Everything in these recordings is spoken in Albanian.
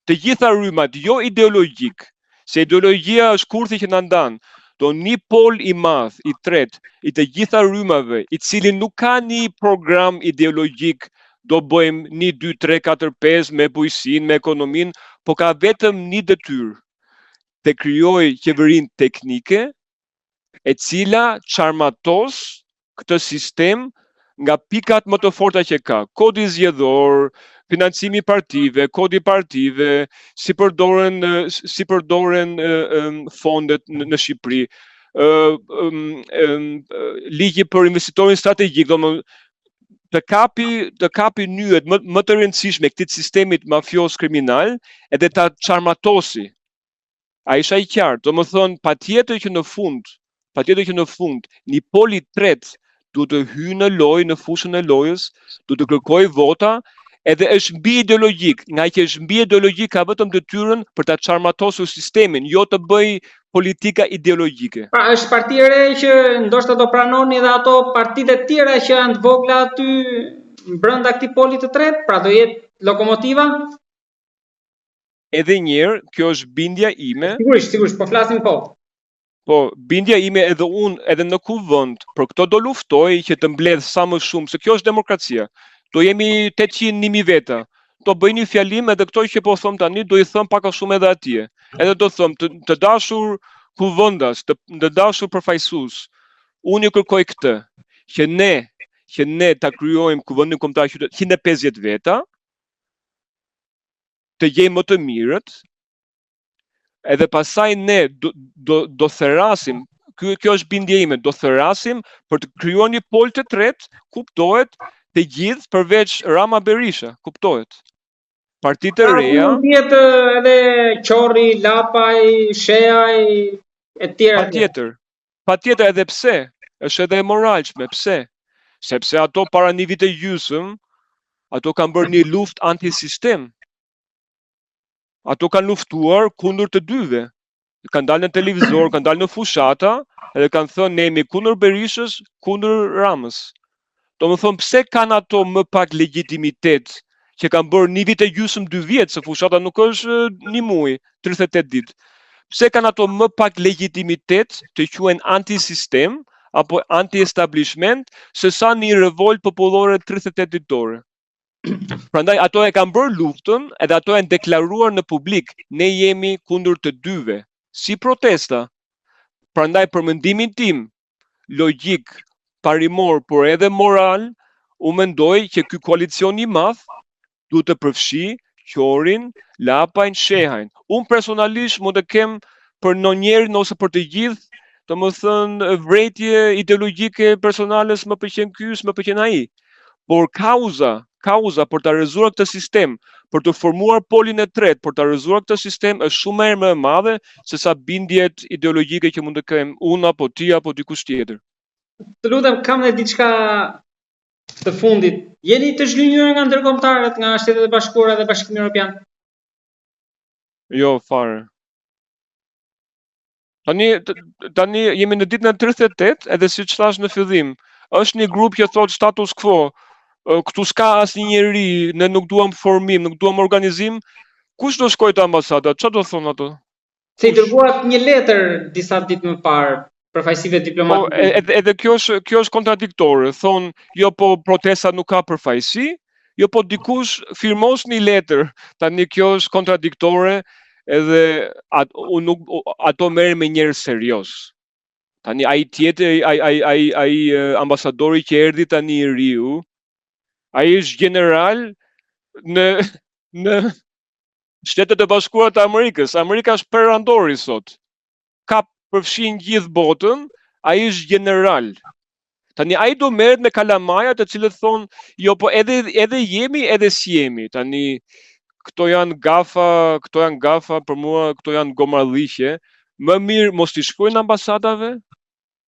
të gjitha rrymat, jo ideologjik, se ideologjia është kurthi që na ndan. Do një pol i madh, i tret, i të gjitha rrymave, i cili nuk ka një program ideologjik, do bëjmë 1, 2, 3, 4, 5 me bujqësinë, me ekonominë, po ka vetëm një detyrë, të krijojë qeverinë teknike, e cila çarmatos këtë sistem nga pikat më të forta që ka. Kodi zgjedhor, financimi i partive, kodi partive, si përdoren fondet në Shqipëri, ligji për investitorin strategjik, të kapi nyjet më të rëndësishme këtij sistemit mafios kriminal edhe ta çarmatosi. A isha i qartë, domethënë patjetër që në fund, një pol i tretë duhet të hyjë në lojë, në fushën e lojës, duhet të kërkojë vota, edhe është mbi ideologjik, nga që është mbi ideologjik ka vetëm detyrën për ta çarmatosur sistemin, jo të bëj politika ideologjike. Pra është parti e re që ndoshta do pranoni edhe ato partitë e tjera që janë të vogla aty brenda këtij poli të tretë, pra do jetë lokomotiva? Edhe njëherë, kjo është bindja ime. Sigurisht, po flasim po. Po, bindja ime edhe unë, edhe në kuvend, për këto do luftoj që të mbledh sa më shumë, se kjo është demokracia. Do jemi 800.000 veta. Do bëj një fjalim edhe këto që po thom tani, do i thëm pak a shumë edhe atje. Edhe do thëm të dashur kuvendas, të dashur përfaqësues. Unë ju kërkoj këtë, që ne ta krijojmë kuvendin kombëtar 150 veta, të gjejmë më të mirët, edhe pasaj ne do therasim, kjo është bindja ime, do therasim për të krijuar një pol të tretë, kuptohet, të gjithë përveç Rama Berisha, kuptohet. Partitë e reja, edhe Qorri, Lapaj, Sheaj, e tjera. Patjetër edhe pse, është edhe e moralshme, pse? Sepse ato para një vit e gjysmë, ato kanë bërë një luftë antisistem. Ato kanë luftuar kundër të dyve. Kanë dalë në televizor, kanë dalë në fushata, edhe kanë thënë ne jemi kundër Berishës, kundër Ramës. Domethënë pse kanë ato më pak legjitimitet që kanë bërë një vit e gjysmë 2 vjet, se fushata nuk është 1 muaj, 38 ditë. Pse kanë ato më pak legjitimitet të quhen antisistem apo anti-establishment se sa një revolt popullore 38 ditore. Prandaj ato e kanë bërë luftën, edhe ato e kanë deklaruar në publik, ne jemi kundër të dyve, si protesta. Prandaj për mendimin tim, logjik, parimor, por edhe moral, unë mendoj që ky koalicion i madh duhet të përfshi Qorin, Lapajn, Shehajn. Unë personalisht mund të kem për ndonjërin ose për të gjithë, domethënë vrejtje ideologjike personale, s'më pëlqen ky, s'më pëlqen ai. Por kauza për ta rrezuar këtë sistem, për të formuar polin e tretë, për ta rrezuar këtë sistem është shumë më e madhe se sa bindjet ideologjike që mund të kem unë apo ti apo dikush tjetër. Të lutem, kam edhe diçka të fundit. Jeni të zhgënjur nga ndërkombëtarët, nga Shtetet e Bashkuara dhe Bashkimi Evropian? Jo, fare. Tani jemi në ditën e 38, edhe siç thash në fillim, është një grup që thot status quo. Këtu s'ka asnjë njeri, ne nuk duam formim, nuk duam organizim. Kush do shkojë te ambasada? Çfarë do thonë ato? Se i dërguat një letër disa ditë më parë përfaqësive diplomatike. Edhe kjo është kontradiktore. Thon, jo po protesta nuk ka përfaqësi, jo po dikush firmos një letër. Tani kjo është kontradiktore, edhe ato merren me njerëz serioz. Tani ai tjetër, ai ambasadori që erdhi tani i riu, ai është general në Shtetet e Bashkuara të Amerikës. Amerika është perandori sot. Ka përfshin gjithë botën, ai është general. Tani ai do merret me kalamajat të cilët thonë, jo po edhe jemi edhe si jemi. Tani këto janë gafa për mua, këto janë gomarrëdhiqe. Më mirë mos t'i shkruajnë ambasadave,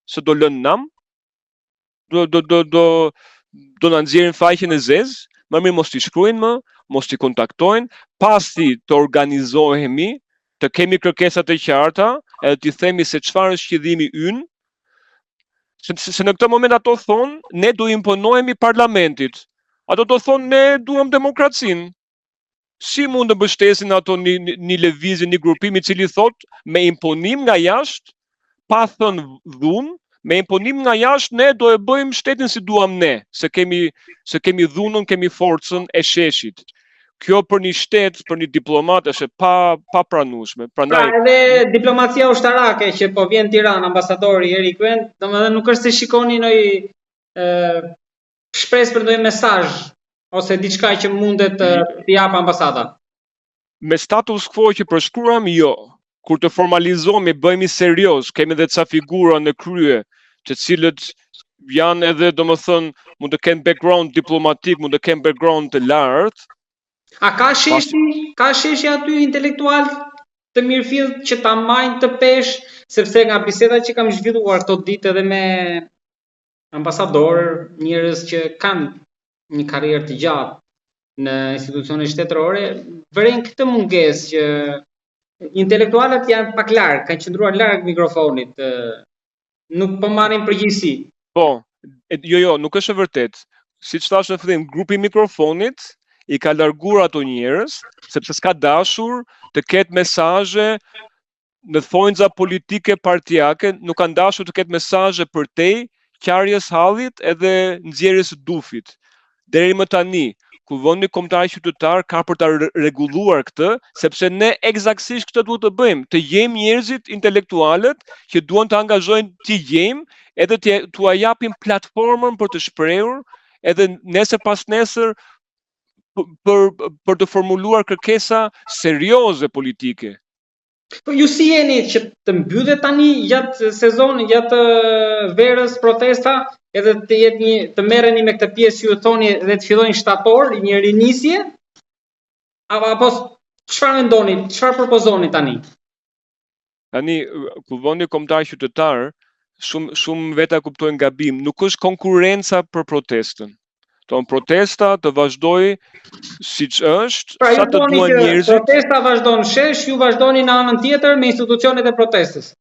se do lënë nam. Do na nxjerrin faqen e zezë, më mirë mos t'i shkruajnë më, mos t'i kontaktojnë, pasi të organizohemi, të kemi kërkesat e qarta, edhe t'i themi se çfarë është qëllimi ynë, se në këtë moment ato thonë, ne do imponohemi parlamentit. Ato do thonë, ne duam demokracinë. si mund të mbështesin ato një lëvizje, një grupim I cili thot me imponim nga jashtë, pa thënë dhunë, me imponim nga jashtë ne do e bëjmë shtetin si duam ne, se kemi dhunën, kemi forcën e sheshit. Kjo për një shtet, për një diplomat është pa pranueshme. Prandaj edhe diplomacia ushtarake që po vjen në Tiranë, ambasadori Erik Vend, domethënë nuk është se shikoni ndonjë shpresë për ndonjë mesazh ose diçka që mundet të jap ambasada. Me status quo që përshkruam, jo. Kur të formalizohemi, bëhemi serioz, kemi edhe ca figura në krye, të cilët janë edhe, domethënë, mund të kenë background diplomatik, mund të kenë background të lartë. A ka sheshi aty intelektual të mirëfillt që ta majnë të pesh, sepse nga bisedat që kam zhvilluar këto ditë edhe me ambasador, njerëz që kanë një karrierë të gjatë në institucione shtetërore, vëren këtë mungesë që intelektualët janë pak larg, kanë qëndruar larg mikrofonit, nuk po marrin përgjegjësi. Po, jo, nuk është e vërtet. Siç thash në fillim, grupi mikrofonit I ka larguar ato njerëz, sepse s'ka dashur të ketë mesazhe në thonjza politike partijake, nuk kanë dashur të ketë mesazhe përtej qarjes hallit edhe nxjerrjes së dufit. Deri më tani, Kuvendi Kombëtar Qytetar ka për ta rregulluar këtë, sepse ne eksaktësisht këtë duhet të bëjmë, të jemi njerëzit intelektualët që duan të angazhojnë të jemi edhe t'ua japim platformën për të shprehur, edhe nesër pas nesër për të formuluar kërkesa serioze politike. Po ju si jeni që të mbyllet tani gjatë sezonit, gjatë verës protesta, edhe të jetë të merreni me këtë pjesë ju thoni dhe të fillojnë shtator, një rinisje? Apo çfarë mendoni, çfarë propozoni tani? Tani Kuvendi Kombëtar Qytetar, shumë veta kuptojnë gabim, nuk është konkurrenca për protestën. Protesta të vazhdoj siç është, sa të duan njerëzit. Protesta vazhdon shesh, ju vazhdoni në anën tjetër me institucionet e protestës.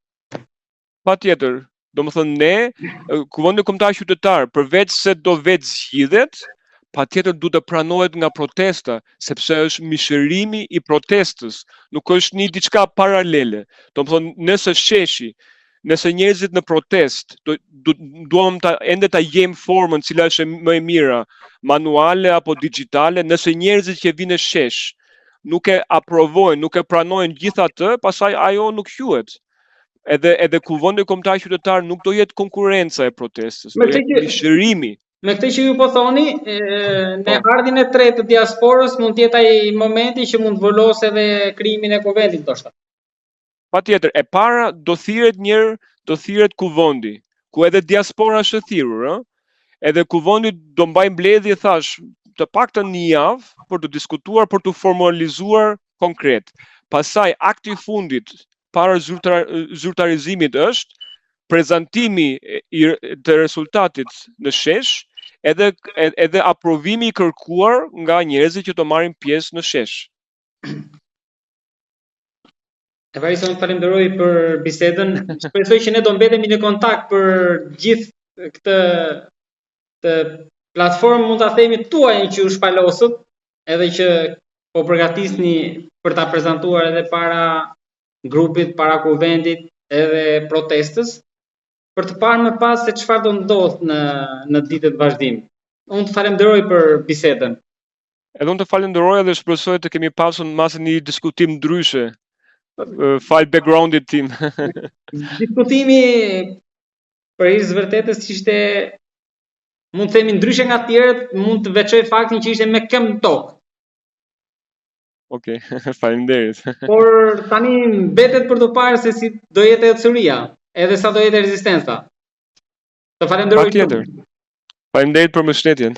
Patjetër, domethënë ne, Kuvendi Kombëtar Qytetar, përveç se do vetë zgjidhet, patjetër duhet të pranohet nga protesta, sepse është mishërimi I protestës, nuk është një diçka paralele. Domethënë nëse sheshi, nëse njerëzit në protest duam ende ta jem formën cila është më e mira, manuale apo digjitale, nëse njerëzit që vinë shesh nuk e aprovojnë, nuk e pranojnë gjithatë, pastaj ajo nuk quhet. Edhe Kuvendi Kombëtar Qytetar nuk do jetë konkurrenca e protestës, do jetë mishërimi. Me këtë që ju po thoni, në ardhin e tretë të diasporës mund të jetë ai momenti që mund të volos edhe krijimin e kuvendit ndoshta. Patjetër, e para do thirret kuvendi, ku edhe diaspora është e thirrur, edhe kuvendi do mbaj mbledhje, thash, të paktën një javë për të diskutuar, për të formalizuar konkret. Pastaj akti I fundit para zyrtarizimit është prezantimi të rezultatit në shesh, edhe aprovimi I kërkuar nga njerëzit që të marrin pjesë në shesh. Evarison, falenderoj për bisedën. Shpresoj që ne do mbetemi në kontakt për gjithë këtë platformë, mund ta themi tuaj që u shpalosët, edhe që po përgatisni për ta prezantuar edhe para grupit, para kuvendit, edhe protestës, për të parë më pas se çfarë do ndodh në ditët vazhdim. Unë të falenderoj për bisedën. Edhe unë të falenderoj dhe shpresoj të kemi pasur masë një diskutim ndryshe. Fal backgroundit tim. Diskutimi për hir të vërtetës ishte, mund të themi ndryshe nga të tjerët, mund të veçoj faktin që ishte me këmbë tokë. Okej, faleminderit. Por tani mbetet për të parë se si do jetë ecëria, edhe sa do jetë rezistenca. Të falenderoj. Patjetër. Faleminderit për mbështetjen.